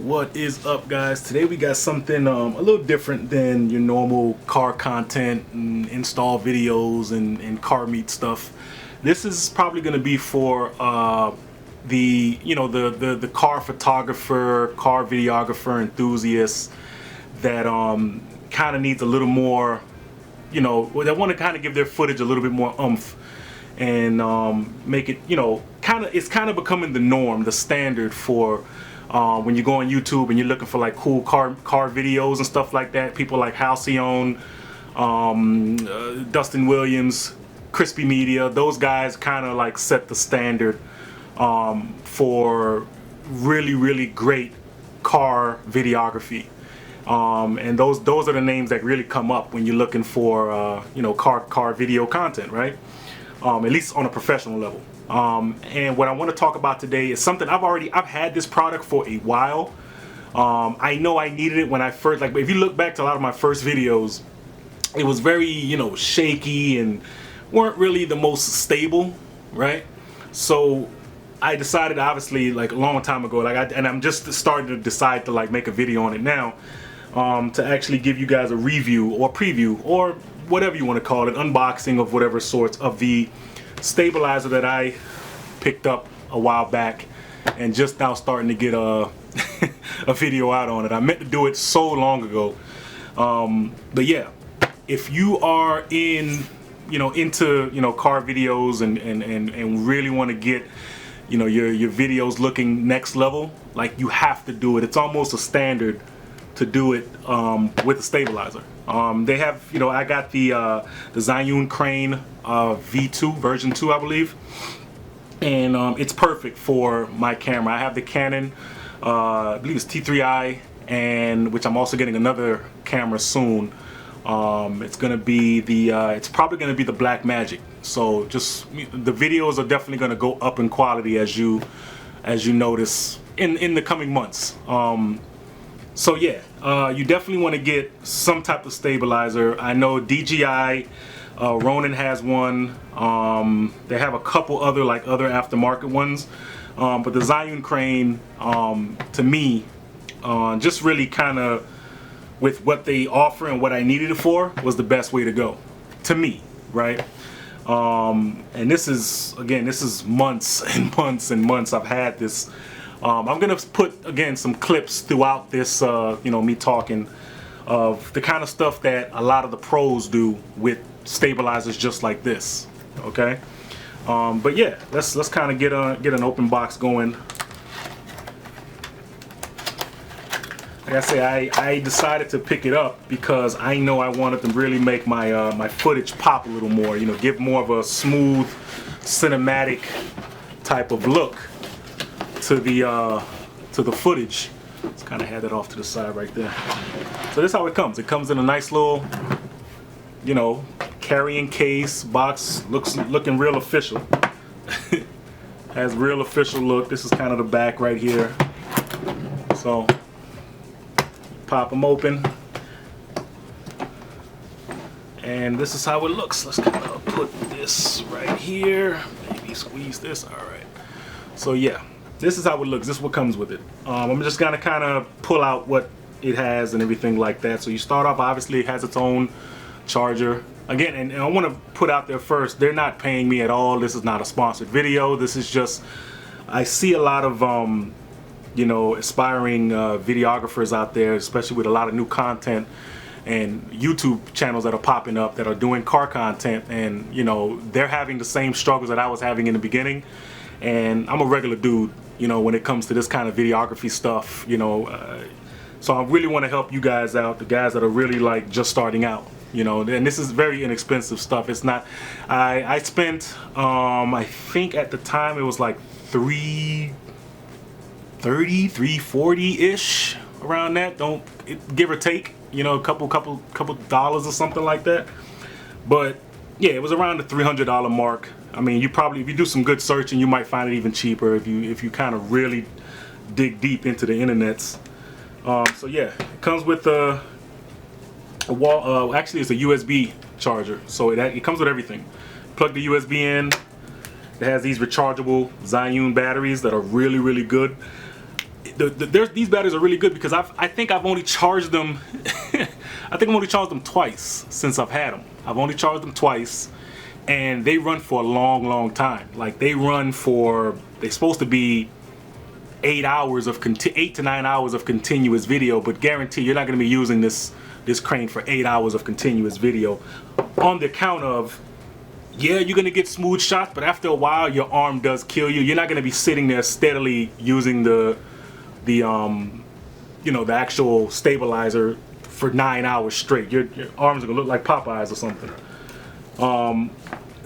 What is up, guys? Today we got something a little different than your normal car content and install videos and car meet stuff. This is probably going to be for the car photographer, car videographer enthusiasts that kind of needs a little more, that want to kind of give their footage a little bit more oomph and make it, it's kind of becoming the norm, the standard for when you go on YouTube and you're looking for like cool car videos and stuff like that. People like Halcyon, Dustin Williams, Crispy Media, those guys kind of like set the standard for really great car videography. And those are the names that really come up when you're looking for car video content, right? At least on a professional level. And what I want to talk about today is something I've had this product for a while. I know I needed it when I first, like, if you look back to a lot of my first videos, it was very, shaky and weren't really the most stable, right? So I decided, obviously, like a long time ago, and I'm just starting to decide to like make a video on it now, to actually give you guys a review or preview or whatever you want to call it, unboxing of whatever sorts of the stabilizer that I picked up a while back and just now starting to get a video out on it. I meant to do it so long ago, but yeah, if you are into car videos and really want to get your videos looking next level, like, you have to do it. It's almost a standard to do it with a stabilizer. They have, I got the Zhiyun Crane V2 version 2, I believe, and it's perfect for my camera. I have the Canon, I believe it's T3i, and which I'm also getting another camera soon. It's gonna be it's probably gonna be the Black Magic. So just the videos are definitely gonna go up in quality as you notice in the coming months. So yeah, you definitely want to get some type of stabilizer. I know DJI, Ronin has one. They have a couple other aftermarket ones, but the Zhiyun Crane, to me, just really kind of with what they offer and what I needed it for, was the best way to go, to me, right? And this is months and months and months I've had this. I'm gonna put again some clips throughout this, me talking of the kind of stuff that a lot of the pros do with stabilizers just like this. Okay, but yeah, let's kind of get an open box going. Like I say, I decided to pick it up because I know I wanted to really make my my footage pop a little more. Give more of a smooth, cinematic type of look to the footage. Let's kind of have that off to the side right there. So this is how it comes. It comes in a nice little, carrying case box. Looking real official. Has real official look. This is kind of the back right here. So pop them open, and this is how it looks. Let's kind of put this right here. Maybe squeeze this. All right. So yeah, this is how it looks. This is what comes with it. I'm just gonna kind of pull out what it has and everything like that. So you start off, obviously it has its own charger. Again, and I want to put out there first, they're not paying me at all. This is not a sponsored video. This is just, I see a lot of aspiring videographers out there, especially with a lot of new content and YouTube channels that are popping up that are doing car content, and they're having the same struggles that I was having in the beginning. And I'm a regular dude, when it comes to this kind of videography stuff, so I really want to help you guys out, the guys that are really like just starting out, and this is very inexpensive stuff. It's not, I spent, I think at the time it was like $330, $340-ish, around that, give or take, a couple dollars or something like that. But yeah, it was around the $300 mark. I mean, if you do some good searching, you might find it even cheaper if you kind of really dig deep into the internets. So yeah, it comes with a wall. Actually, it's a USB charger, so it comes with everything. Plug the USB in. It has these rechargeable Zhiyun batteries that are really good. these batteries are really good because I think I've only charged them. I think I've only charged them twice since I've had them. I've only charged them twice, and they run for a long time. Like they're supposed to be 8 to 9 hours of continuous video, but guarantee you're not going to be using this crane for 8 hours of continuous video, on the account of, yeah, you're going to get smooth shots, but after a while your arm does kill you. You're not going to be sitting there steadily using the actual stabilizer for 9 hours straight. Your arms are gonna look like Popeyes or something.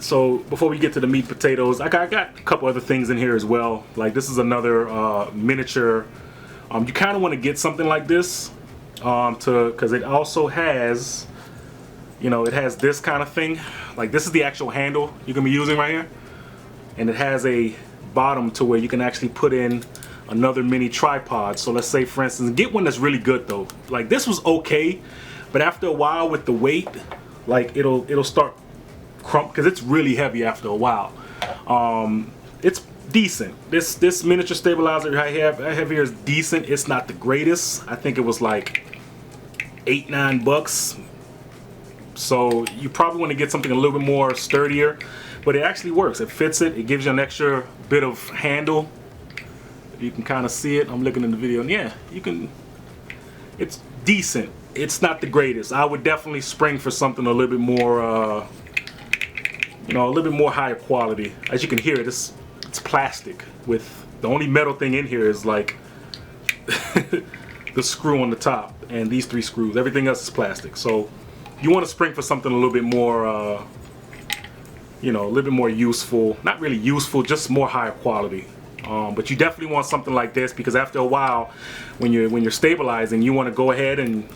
So before we get to the meat potatoes, I got a couple other things in here as well. Like this is another miniature. You kind of want to get something like this because it also has, it has this kind of thing. Like this is the actual handle you're gonna be using right here, and it has a bottom to where you can actually put in another mini tripod. So let's say, for instance, get one that's really good though. Like this was okay, but after a while with the weight, like it'll start crump because it's really heavy after a while. It's decent. This miniature stabilizer I have here is decent. It's not the greatest. I think it was like $8-9. So you probably want to get something a little bit more sturdier, but it actually works. It fits it. It gives you an extra bit of handle. You can kind of see it. I'm looking in the video, and yeah, you can. It's decent. It's not the greatest. I would definitely spring for something a little bit more, a little bit more higher quality. As you can hear, it's plastic. With the only metal thing in here is like the screw on the top and these 3 screws. Everything else is plastic. So you want to spring for something a little bit more, a little bit more useful. Not really useful, just more higher quality. But you definitely want something like this because after a while, when you're stabilizing, you want to go ahead and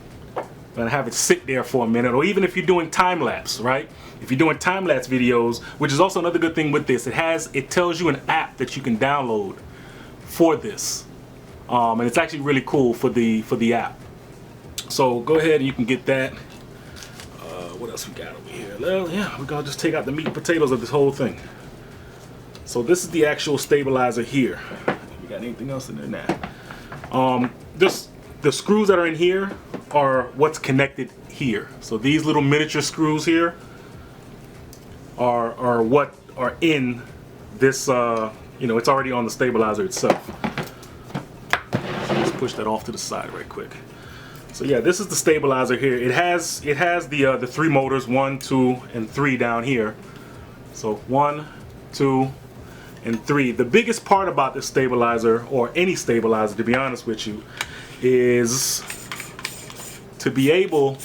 have it sit there for a minute. Or even if you're doing time lapse, right? If you're doing time lapse videos, which is also another good thing with this, it tells you an app that you can download for this, and it's actually really cool for the app. So go ahead and you can get that. What else we got over here? Well, yeah, we're gonna just take out the meat and potatoes of this whole thing. So this is the actual stabilizer here. You got anything else in there now? The screws that are in here are what's connected here. So these little miniature screws here are what are in this. It's already on the stabilizer itself. So let's push that off to the side right quick. So yeah, this is the stabilizer here. It has the 3 motors, 1, 2, and 3 down here. So 1, 2, and 3. The biggest part about this stabilizer, or any stabilizer to be honest with you, is to be able,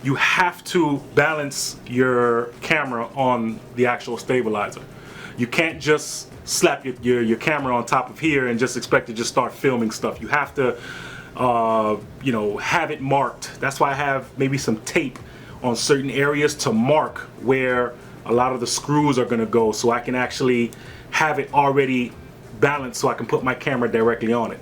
you have to balance your camera on the actual stabilizer. You can't just slap your camera on top of here and just expect to just start filming stuff. You have to have it marked. That's why I have maybe some tape on certain areas to mark where a lot of the screws are going to go, so I can actually have it already balanced so I can put my camera directly on it.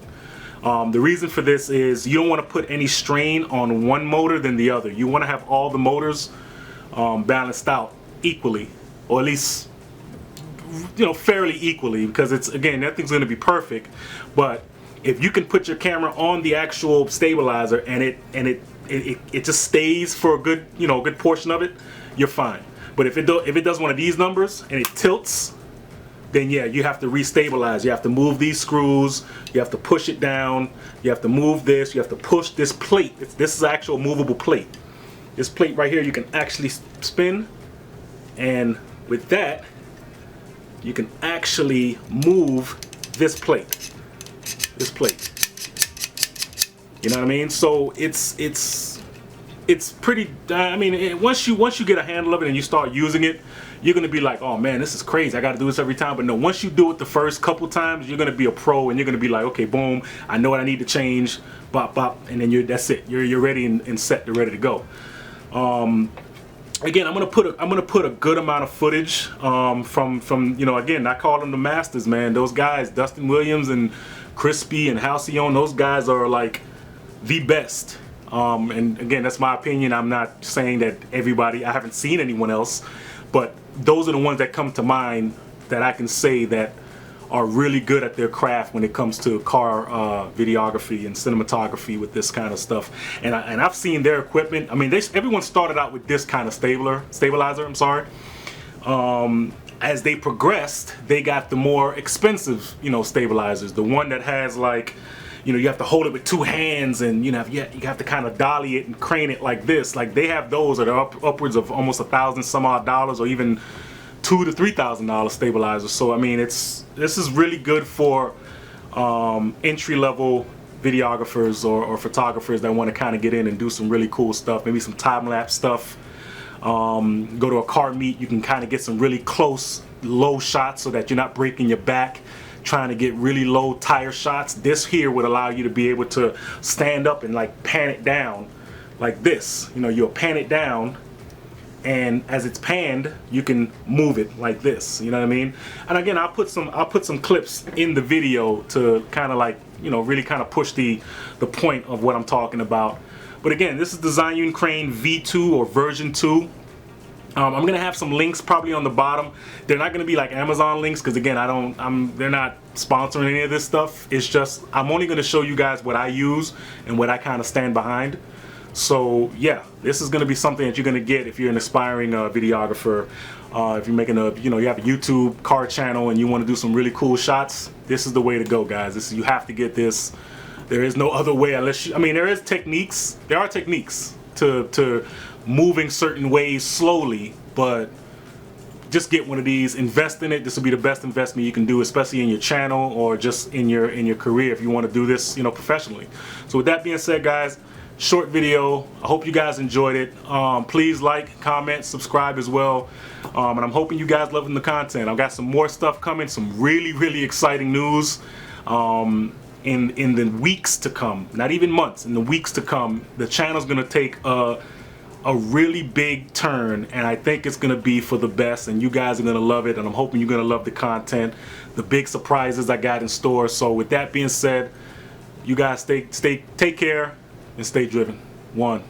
The reason for this is you don't want to put any strain on one motor than the other. You want to have all the motors balanced out equally, or at least fairly equally, because it's, again, nothing's going to be perfect, but if you can put your camera on the actual stabilizer and it just stays for a good good portion of it, you're fine. But if it does one of these numbers and it tilts, then yeah, you have to restabilize. You have to move these screws, you have to push it down, you have to move this, you have to push this plate. This is an actual movable plate. This plate right here you can actually spin, and with that you can actually move this plate. You know what I mean? So it's pretty, once you get a handle of it and you start using it, you're gonna be like, oh man, this is crazy, I gotta do this every time. But no, once you do it the first couple times, you're gonna be a pro, and you're gonna be like, okay, boom, I know what I need to change, bop bop, and then that's it. You're ready and set, you're ready to go. Again, I'm gonna put a good amount of footage from again, I call them the masters, man. Those guys, Dustin Williams and Crispy and Halcyon, those guys are like the best. And again, that's my opinion. I'm not saying that everybody, I haven't seen anyone else, but those are the ones that come to mind that I can say that are really good at their craft when it comes to car videography and cinematography with this kind of stuff. And I've seen their equipment. I mean, everyone started out with this kind of stabilizer. I'm sorry. As they progressed, they got the more expensive, you know, stabilizers. The one that has, like, you know, you have to hold it with two hands, and you have to kind of dolly it and crane it like this. Like, they have those that are upwards of almost $1,000 some odd dollars, or even $2,000 to $3,000 stabilizers. So I mean, this is really good for entry-level videographers or photographers that want to kind of get in and do some really cool stuff, maybe some time-lapse stuff. Go to a car meet, you can kind of get some really close, low shots so that you're not breaking your back trying to get really low tire shots. This here would allow you to be able to stand up and like pan it down like this. You know, you'll pan it down, and as it's panned, you can move it like this. You know what I mean? And again, I'll put some clips in the video to kind of like, you know, really kind of push the point of what I'm talking about. But again, this is the Zhiyun Crane V2 or version 2. I'm gonna have some links probably on the bottom. They're not gonna be like Amazon links, because again, they're not sponsoring any of this stuff. It's just, I'm only gonna show you guys what I use and what I kind of stand behind. So yeah, this is gonna be something that you're gonna get if you're an aspiring videographer. If you're making you have a YouTube car channel and you want to do some really cool shots, this is the way to go, guys. You have to get this. There is no other way unless I mean, there are techniques to moving certain ways slowly, but just get one of these, invest in it. This will be the best investment you can do, especially in your channel or just in your career if you want to do this, you know, professionally. So with that being said, guys, short video. I hope you guys enjoyed it. Please like, comment, subscribe as well. And I'm hoping you guys loving the content. I've got some more stuff coming, some really exciting news. In the weeks to come, not even months, in the weeks to come, the channel's gonna take a really big turn, and I think it's gonna be for the best, and you guys are gonna love it, and I'm hoping you're gonna love the content, the big surprises I got in store. So with that being said, you guys take care and stay driven. One.